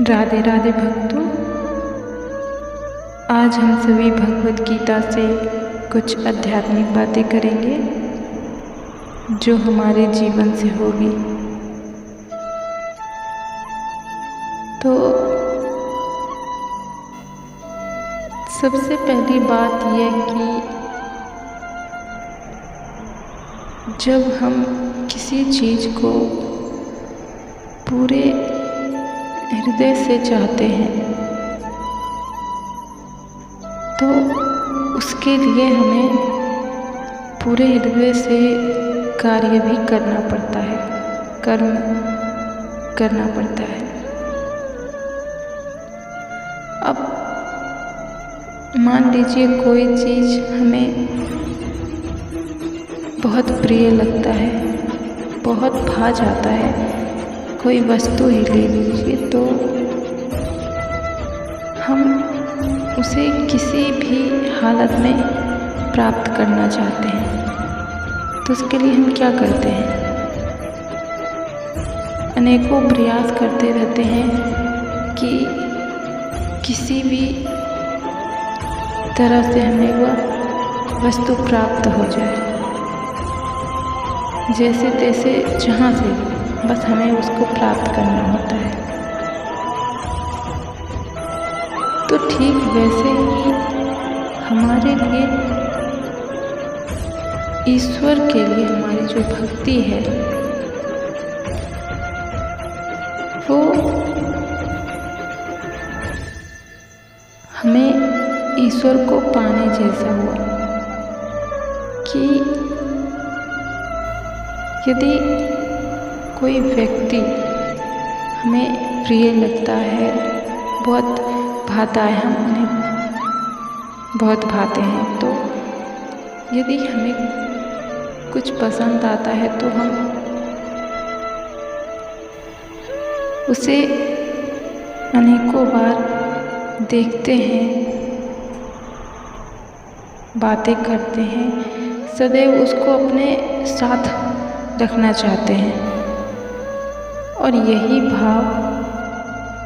राधे राधे भक्तों। आज हम सभी भगवत गीता से कुछ आध्यात्मिक बातें करेंगे जो हमारे जीवन से होगी। तो सबसे पहली बात यह कि जब हम किसी चीज़ को पूरे हृदय से चाहते हैं तो उसके लिए हमें पूरे हृदय से कार्य भी करना पड़ता है, कर्म करना पड़ता है। अब मान लीजिए कोई चीज़ हमें बहुत प्रिय लगता है, बहुत भा जाता है, कोई वस्तु ही ले लीजिए, तो हम उसे किसी भी हालत में प्राप्त करना चाहते हैं। तो उसके लिए हम क्या करते हैं? अनेकों प्रयास करते रहते हैं कि किसी भी तरह से हमें वह वस्तु प्राप्त हो जाए, जैसे तैसे जहाँ से भी, बस हमें उसको प्राप्त करना होता है। तो ठीक वैसे ही हमारे लिए, ईश्वर के लिए हमारी जो भक्ति है वो हमें ईश्वर को पाने जैसा हुआ कि यदि कोई व्यक्ति हमें प्रिय लगता है, बहुत भाता है, हम उन्हें बहुत भाते हैं, तो यदि हमें कुछ पसंद आता है तो हम उसे अनेकों बार देखते हैं, बातें करते हैं, सदैव उसको अपने साथ रखना चाहते हैं। और यही भाव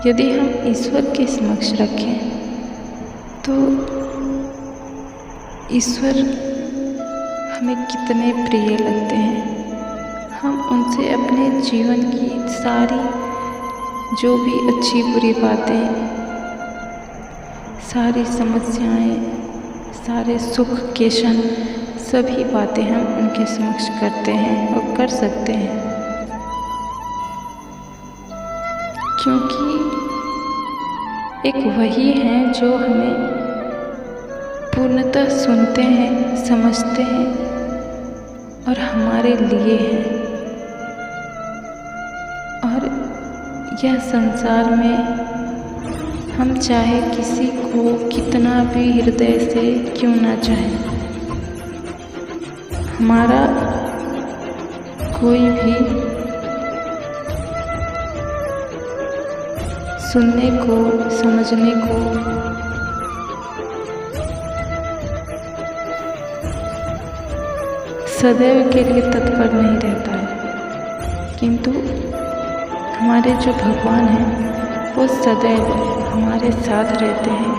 यदि हम ईश्वर के समक्ष रखें तो ईश्वर हमें कितने प्रिय लगते हैं। हम उनसे अपने जीवन की सारी जो भी अच्छी बुरी बातें, सारी समस्याएं, सारे सुख के क्षण, सभी बातें हम उनके समक्ष करते हैं और कर सकते हैं, क्योंकि एक वही हैं जो हमें पूर्णतः सुनते हैं, समझते हैं और हमारे लिए हैं। और यह संसार में हम चाहे किसी को कितना भी हृदय से क्यों ना चाहें, हमारा कोई भी सुनने को, समझने को सदैव के लिए तत्पर नहीं रहता है, किंतु हमारे जो भगवान हैं वो सदैव हमारे साथ रहते हैं,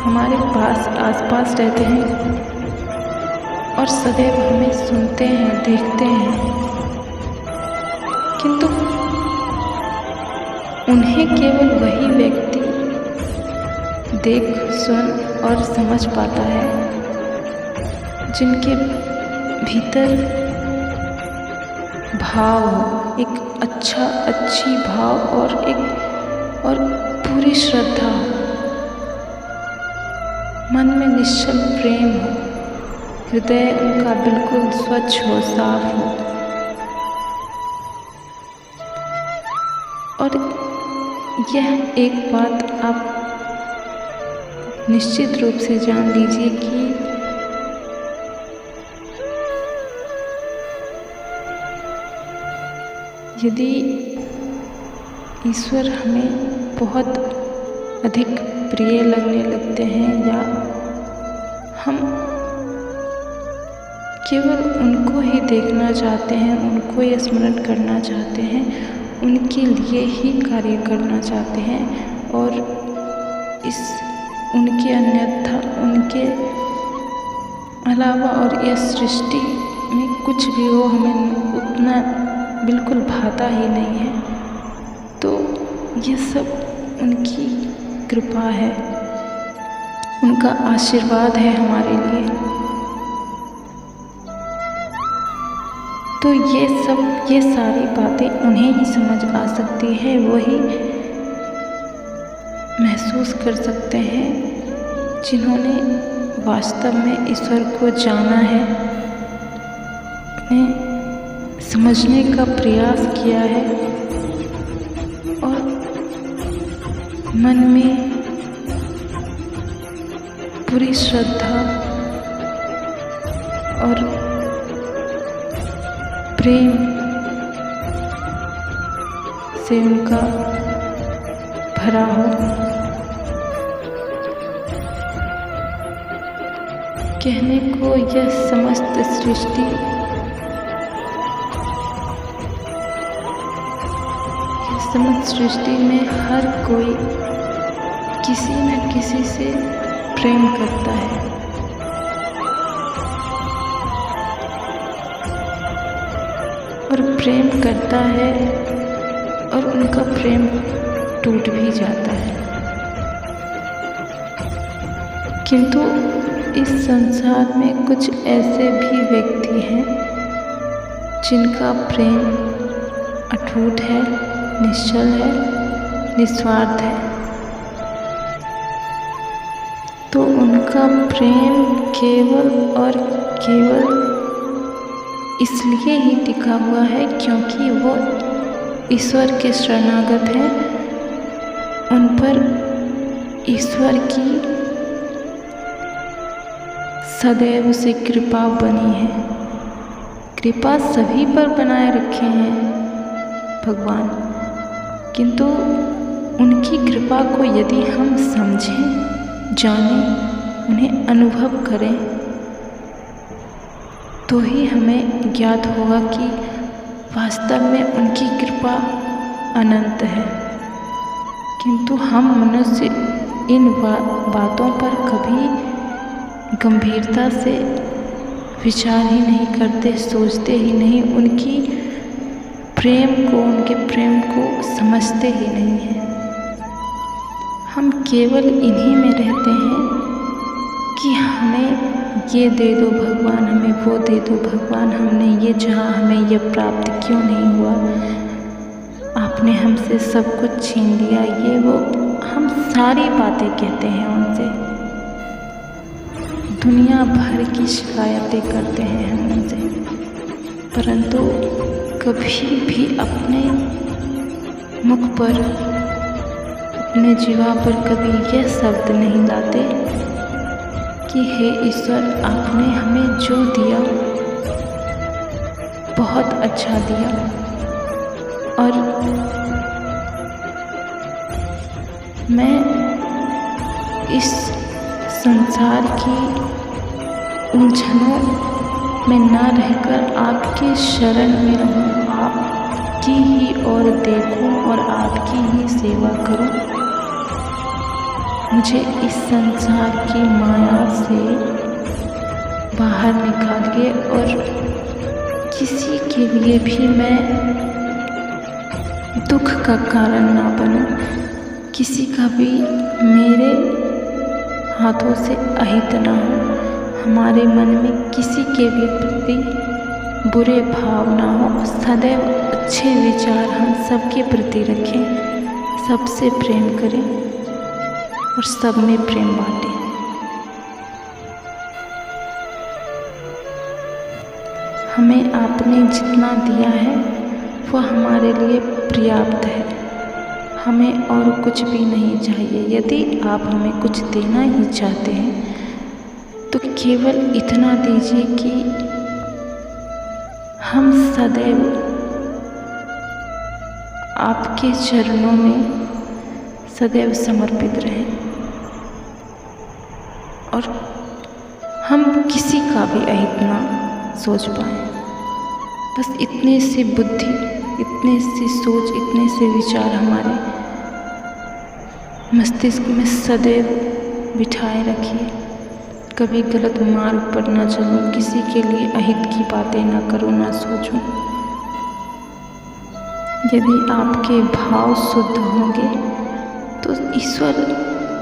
हमारे पास आसपास रहते हैं और सदैव हमें सुनते हैं, देखते हैं, किंतु उन्हें केवल वही व्यक्ति देख, सुन और समझ पाता है जिनके भीतर भाव हो, एक अच्छी भाव और पूरी श्रद्धा हो, मन में निश्चल प्रेम हो, हृदय उनका बिल्कुल स्वच्छ हो, साफ हो। और यह एक बात आप निश्चित रूप से जान लीजिए कि यदि ईश्वर हमें बहुत अधिक प्रिय लगने लगते हैं या हम केवल उनको ही देखना चाहते हैं, उनको ही स्मरण करना चाहते हैं उनके लिए ही कार्य करना चाहते हैं और उनके अन्यथा उनके अलावा और यह सृष्टि में कुछ भी हो हमें उतना बिल्कुल भाता ही नहीं है। तो ये सब उनकी कृपा है, उनका आशीर्वाद है हमारे लिए। तो ये सारी बातें उन्हें ही समझ आ सकती है, वही महसूस कर सकते हैं जिन्होंने वास्तव में ईश्वर को जाना है, उन्हें समझने का प्रयास किया है और मन में पूरी श्रद्धा और प्रेम से उनका भरा हो। कहने को यह समस्त सृष्टि में हर कोई किसी न किसी से प्रेम करता है और प्रेम करता है और उनका प्रेम टूट भी जाता है। किंतु इस संसार में कुछ ऐसे भी व्यक्ति हैं जिनका प्रेम अटूट है, निश्चल है, निस्वार्थ है। तो उनका प्रेम केवल और केवल इसलिए ही टिका हुआ है क्योंकि वो ईश्वर के शरणागत हैं। उन पर ईश्वर की सदैव से कृपा बनी है। कृपा सभी पर बनाए रखे हैं भगवान, किंतु उनकी कृपा को यदि हम समझें, जानें, उन्हें अनुभव करें तो ही हमें ज्ञात होगा कि वास्तव में उनकी कृपा अनंत है। किंतु हम मनुष्य इन बातों पर कभी गंभीरता से विचार ही नहीं करते, सोचते ही नहीं, उनके प्रेम को समझते ही नहीं हैं। हम केवल इन्हीं में रहते हैं कि हमें ये दे दो भगवान, हमें वो दे दो भगवान, हमने ये चाहा, हमें ये प्राप्त क्यों नहीं हुआ, आपने हमसे सब कुछ छीन लिया, ये वो हम सारी बातें कहते हैं उनसे। दुनिया भर की शिकायतें करते हैं हम उनसे, परंतु कभी भी अपने मुख पर, अपने जीवा पर कभी यह शब्द नहीं लाते कि हे ईश्वर, आपने हमें जो दिया बहुत अच्छा दिया और मैं इस संसार की उलझनों में ना रहकर आपके शरण में रहूं, आपकी ही ओर देखूं और आपकी ही सेवा करूं। मुझे इस संसार की माया से बाहर निकालिए और किसी के लिए भी मैं दुख का कारण ना बनूं, किसी का भी मेरे हाथों से अहित ना हो, हमारे मन में किसी के भी प्रति बुरे भाव ना हो, सदैव अच्छे विचार हम सबके प्रति रखें, सबसे प्रेम करें और सब में प्रेम बांटें। हमें आपने जितना दिया है वह हमारे लिए पर्याप्त है, हमें और कुछ भी नहीं चाहिए। यदि आप हमें कुछ देना ही चाहते हैं तो केवल इतना दीजिए कि हम सदैव आपके चरणों में सदैव समर्पित रहें और हम किसी का भी अहित ना सोच पाएं। बस इतनी सी बुद्धि, इतनी सी सोच, इतने से विचार हमारे मस्तिष्क में सदैव बिठाए रखिए। कभी गलत मार्ग पर न चलूं, किसी के लिए अहित की बातें न करूं, न सोचूं। यदि आपके भाव शुद्ध होंगे तो ईश्वर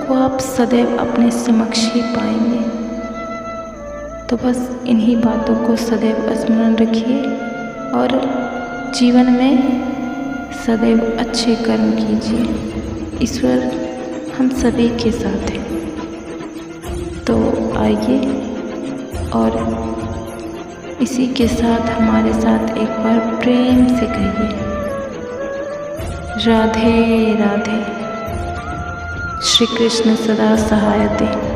को आप सदैव अपने समक्ष ही पाएंगे। तो बस इन्हीं बातों को सदैव स्मरण रखिए और जीवन में सदैव अच्छे कर्म कीजिए। ईश्वर हम सभी के साथ हैं। तो आइए और इसी के साथ हमारे साथ एक बार प्रेम से कहिए, राधे राधे। श्री कृष्ण सदा सहाय दें।